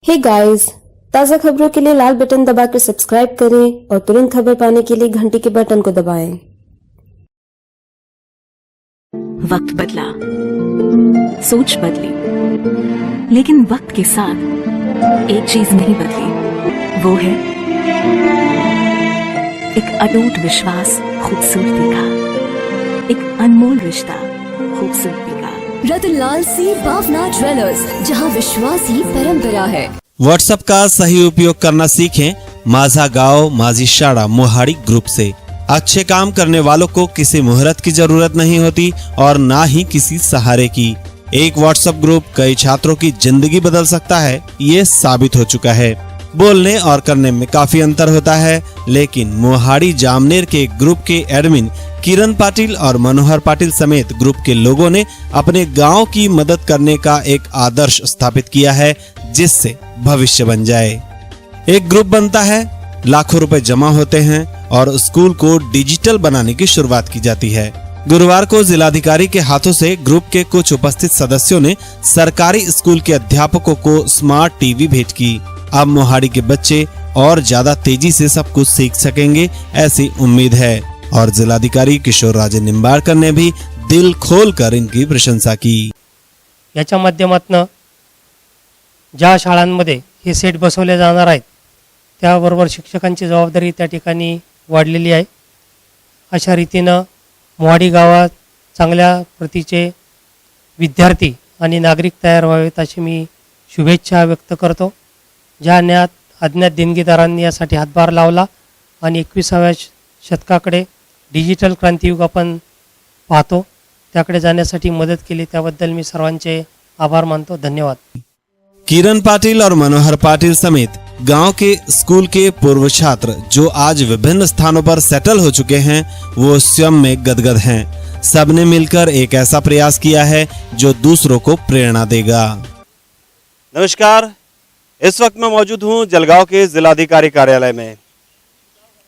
Hey guys, ताज़ा खबरों के लिए लाल बटन दबाकर सब्सक्राइब करें और तुरंत खबर पाने के लिए घंटी के बटन को दबाएं। वक्त बदला, सोच बदली, लेकिन वक्त के साथ एक चीज नहीं बदली, वो है एक अटूट विश्वास खूबसूरती का, एक अनमोल रिश्ता खूबसूरती का। रतनलाल सी भावना ज्वेलर्स, जहां विश्वास ही परंपरा है। व्हाट्सएप का सही उपयोग करना सीखें माझा गांव माझी शाळा मोहाड़ी ग्रुप से। अच्छे काम करने वालों को किसी मुहूर्त की जरूरत नहीं होती और ना ही किसी सहारे की। एक व्हाट्सएप ग्रुप कई छात्रों की जिंदगी बदल सकता है, ये साबित हो चुका है। बोलने और करने में काफी अंतर होता है, लेकिन मोहाड़ी जामनेर के ग्रुप के एडमिन किरण पाटिल और मनोहर पाटिल समेत ग्रुप के लोगों ने अपने गांव की मदद करने का एक आदर्श स्थापित किया है, जिससे भविष्य बन जाए। एक ग्रुप बनता है, लाखों रुपए जमा होते हैं और स्कूल को डिजिटल बनाने की शुरुआत की जाती है। गुरुवार को जिलाधिकारी के हाथों से ग्रुप के कुछ उपस्थित सदस्यों ने सरकारी स्कूल के अध्यापकों को स्मार्ट टीवी भेंट की। अब मोहाड़ी के बच्चे और ज्यादा तेजी से सब कुछ सीख सकेंगे, ऐसी उम्मीद है। और जिलाधिकारी किशोर राजे निंबाळकर ने भी दिल खोलकर इनकी प्रशंसा की। याच्या माध्यमातून ज्या शाळांमध्ये हे सेट बसवले जाणार आहेत त्याबरोबर शिक्षकांची जबाबदारी त्या ठिकाणी वाढलेली आहे। अशा रीतीनं मोहाडी गावात चांगल्या प्रतीचे विद्यार्थी आणि नागरिक तयार व्हावेत अशी मी शुभेच्छा व्यक्त करतो। ज्या अज्ञात देणगीदारांनी यासाठी हातभार लावला आणि 21व्या शतकाकडे डिजिटल क्रांतियुग आपण पाहतो त्याकडे जाण्यासाठी मदत केली, त्याबद्दल मी सर्वांचे आभार मानतो। धन्यवाद। किरण पाटिल और मनोहर पाटिल समेत गांव के स्कूल के पूर्व छात्र जो आज विभिन्न स्थानों पर सेटल हो चुके हैं, वो स्वयं में गदगद हैं। सबने मिलकर एक ऐसा प्रयास किया है जो दूसरों को प्रेरणा देगा। नमस्कार, इस वक्त मैं मौजूद हूं जलगांव के जिलाधिकारी कार्यालय में।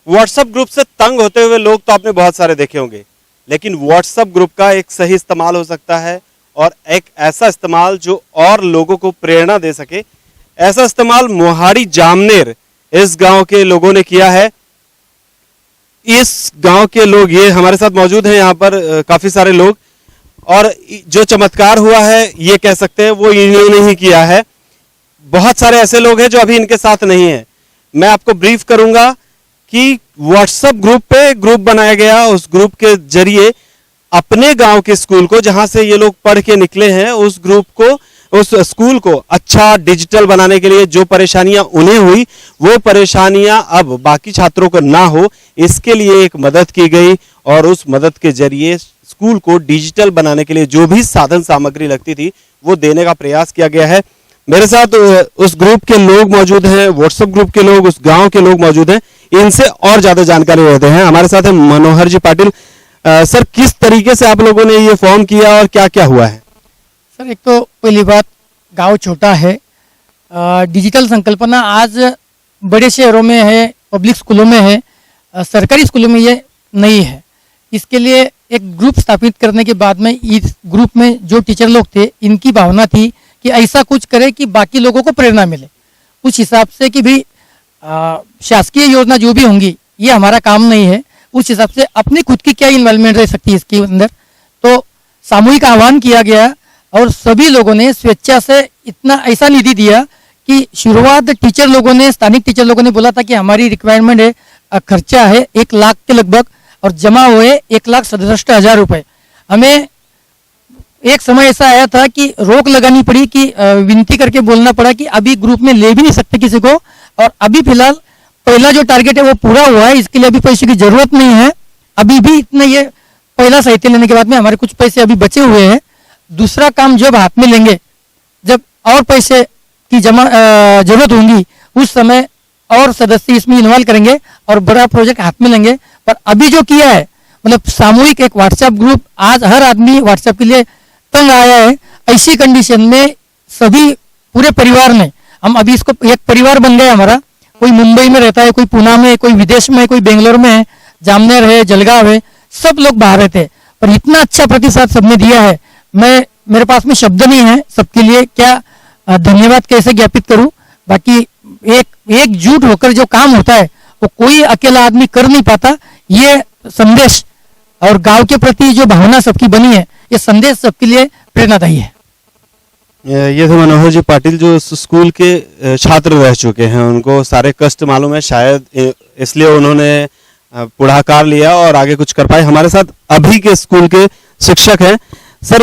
व्हाट्सएप ग्रुप से तंग होते हुए लोग तो आपने बहुत सारे देखे होंगे, लेकिन व्हाट्सएप ग्रुप का एक सही इस्तेमाल हो सकता है और एक ऐसा इस्तेमाल जो और लोगों को प्रेरणा दे सके। ऐसा इस्तेमाल मोहाड़ी जामनेर इस गांव के लोगों ने किया है। इस गांव के लोग ये हमारे साथ मौजूद हैं, यहाँ पर काफी सारे लोग, और जो चमत्कार हुआ है ये कह सकते हैं वो इन्होंने ही किया है। बहुत सारे ऐसे लोग हैं जो अभी इनके साथ नहीं है। मैं आपको ब्रीफ करूंगा कि व्हाट्सएप ग्रुप पे ग्रुप बनाया गया, उस ग्रुप के जरिए अपने गांव के स्कूल को, जहां से ये लोग पढ़ के निकले हैं, उस ग्रुप को, उस स्कूल को अच्छा डिजिटल बनाने के लिए जो परेशानियां उन्हें हुई वो परेशानियां अब बाकी छात्रों को ना हो, इसके लिए एक मदद की गई और उस मदद के जरिए स्कूल को डिजिटल बनाने के लिए जो भी साधन सामग्री लगती थी वो देने का प्रयास किया गया है। मेरे साथ उस ग्रुप के लोग मौजूद हैं, व्हाट्सएप ग्रुप के लोग, उस गांव के लोग मौजूद हैं, इनसे और ज्यादा जानकारी लेते हैं। हमारे साथ है मनोहर जी पाटिल। सर, किस तरीके से आप लोगों ने ये फॉर्म किया और क्या क्या हुआ है? सर, एक तो पहली बात, गांव छोटा है, डिजिटल संकल्पना आज बड़े शहरों में है, पब्लिक स्कूलों में है, सरकारी स्कूलों में ये नहीं है। इसके लिए एक ग्रुप स्थापित करने के बाद में इस ग्रुप में जो टीचर लोग थे, इनकी भावना थी कि ऐसा कुछ करे कि बाकी लोगों को प्रेरणा मिले। उस हिसाब से कि भी शासकीय योजना जो भी होंगी ये हमारा काम नहीं है, उस हिसाब से अपनी खुद की क्या इन्वॉल्वमेंट रह सकती है इसके अंदर, तो सामूहिक आह्वान किया गया और सभी लोगों ने स्वेच्छा से इतना ऐसा निधि दिया कि शुरुआत टीचर लोगों ने, स्थानिक टीचर लोगों ने बोला था कि हमारी रिक्वायरमेंट है, खर्चा है 1 लाख के लगभग और जमा हुए 1,67,000 रुपए। हमें एक समय ऐसा आया था कि रोक लगानी पड़ी, कि विनती करके बोलना पड़ा कि अभी ग्रुप में ले भी नहीं सकते किसी को, और अभी फिलहाल पहला जो टारगेट है वो पूरा हुआ है, इसके लिए अभी पैसे की जरूरत नहीं है। अभी भी इतने, ये पहला साहित्य लेने के बाद में हमारे कुछ पैसे अभी बचे हुए हैं। दूसरा काम जब हाथ में लेंगे, जब और पैसे की जरूरत होंगी, उस समय और सदस्य इसमें इन्वॉल्व करेंगे और बड़ा प्रोजेक्ट हाथ में लेंगे। पर अभी जो किया है, मतलब सामूहिक एक व्हाट्सएप ग्रुप, आज हर आदमी व्हाट्सएप के लिए तंग आया है। ऐसी कंडीशन में सभी पूरे परिवार ने, हम अभी इसको एक परिवार बन गए हमारा। कोई मुंबई में रहता है, कोई पुणे में, कोई विदेश में, कोई बेंगलोर में है, जामनेर है, जलगांव है, सब लोग बाहर रहते हैं, पर इतना अच्छा प्रतिसाद सबने दिया है, मेरे पास में शब्द नहीं है सबके लिए क्या धन्यवाद कैसे ज्ञापित करूं। बाकी एकजुट होकर जो काम होता है वो कोई अकेला आदमी कर नहीं पाता। ये संदेश और गांव के प्रति जो भावना सबकी बनी है, ये संदेश सबके लिए प्रेरणादायी है। ये थे मनोहर जी पाटिल जो उस स्कूल के छात्र रह चुके हैं, उनको सारे कष्ट मालूम है, शायद इसलिए उन्होंने पुढ़ाकार लिया और आगे कुछ कर पाए। हमारे साथ अभी के स्कूल के शिक्षक हैं। सर,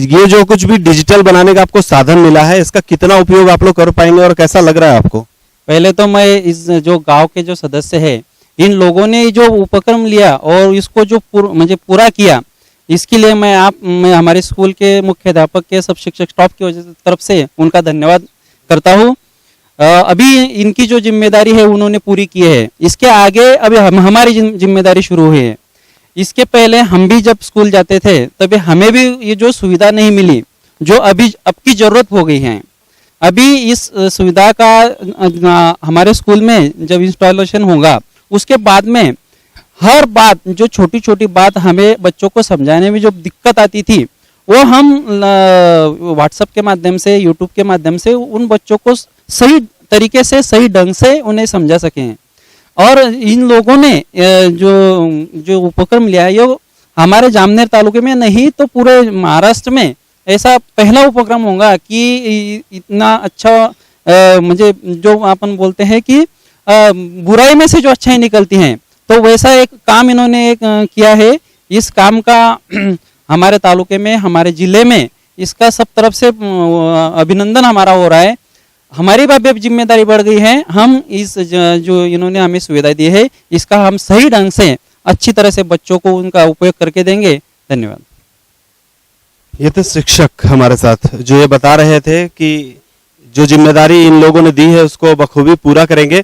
ये जो कुछ भी डिजिटल बनाने का आपको साधन मिला है, इसका कितना उपयोग आप लोग कर पाएंगे और कैसा लग रहा है आपको? पहले तो मैं इस जो गांव के जो सदस्य है, इन लोगों ने जो उपक्रम लिया और इसको जो पूरा किया, इसके लिए मैं हमारे स्कूल के मुख्याध्यापक के सब शिक्षक स्टाफ की तरफ से उनका धन्यवाद करता हूँ। अभी इनकी जो जिम्मेदारी है उन्होंने पूरी की है। इसके आगे अभी हमारी जिम्मेदारी शुरू हुई है। इसके पहले हम भी जब स्कूल जाते थे तभी हमें भी ये जो सुविधा नहीं मिली जो अब की जरूरत हो गई है। अभी इस सुविधा का हमारे स्कूल में जब इंस्टॉलेशन होगा उसके बाद में हर बात जो छोटी छोटी बात हमें बच्चों को समझाने में जो दिक्कत आती थी वो हम व्हाट्सएप के माध्यम से, यूट्यूब के माध्यम से उन बच्चों को सही तरीके से, सही ढंग से उन्हें समझा सकें। और इन लोगों ने जो उपक्रम लिया है, ये हमारे जामनेर तालुके में नहीं तो पूरे महाराष्ट्र में ऐसा पहला उपक्रम होगा कि इतना अच्छा मुझे जो अपन बोलते हैं कि बुराई में से जो अच्छाई निकलती हैं, तो वैसा एक काम इन्होंने किया है। इस काम का हमारे तालुके में, हमारे जिले में इसका सब तरफ से अभिनंदन हमारा हो रहा है। हमारी भी जिम्मेदारी बढ़ गई है। हम इस जो इन्होंने हमें सुविधा दी है, इसका हम सही ढंग से अच्छी तरह से बच्चों को उनका उपयोग करके देंगे। धन्यवाद। ये थे शिक्षक हमारे साथ जो ये बता रहे थे कि जो जिम्मेदारी इन लोगों ने दी है उसको बखूबी पूरा करेंगे।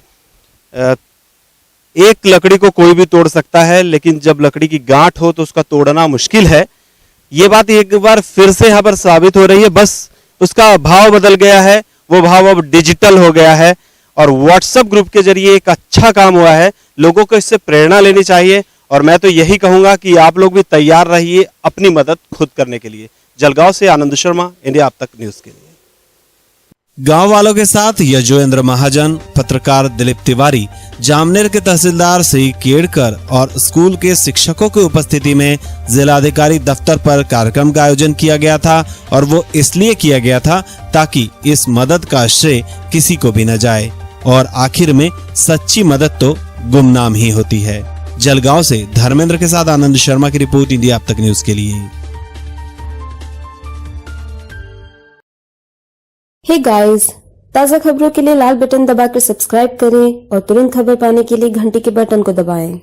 एक लकड़ी को कोई भी तोड़ सकता है, लेकिन जब लकड़ी की गांठ हो तो उसका तोड़ना मुश्किल है। ये बात एक बार फिर से यहाँ पर साबित हो रही है। बस उसका भाव बदल गया है, वो भाव अब डिजिटल हो गया है और व्हाट्सएप ग्रुप के जरिए एक अच्छा काम हुआ है। लोगों को इससे प्रेरणा लेनी चाहिए और मैं तो यही कहूंगा कि आप लोग भी तैयार रहिए अपनी मदद खुद करने के लिए। जलगांव से आनंद शर्मा, इंडिया अब तक न्यूज के लिए। गांव वालों के साथ यजुवेंद्र महाजन, पत्रकार दिलीप तिवारी, जामनेर के तहसीलदार श्री केड़कर और स्कूल के शिक्षकों की उपस्थिति में जिलाधिकारी दफ्तर पर कार्यक्रम का आयोजन किया गया था और वो इसलिए किया गया था ताकि इस मदद का श्रेय किसी को भी न जाए और आखिर में सच्ची मदद तो गुमनाम ही होती है। जलगांव से धर्मेंद्र के साथ आनंद शर्मा की रिपोर्ट, इंडिया अब तक न्यूज के लिए। हे गाइस, ताज़ा खबरों के लिए लाल बटन दबाकर सब्सक्राइब करें और तुरंत खबर पाने के लिए घंटी के बटन को दबाएं।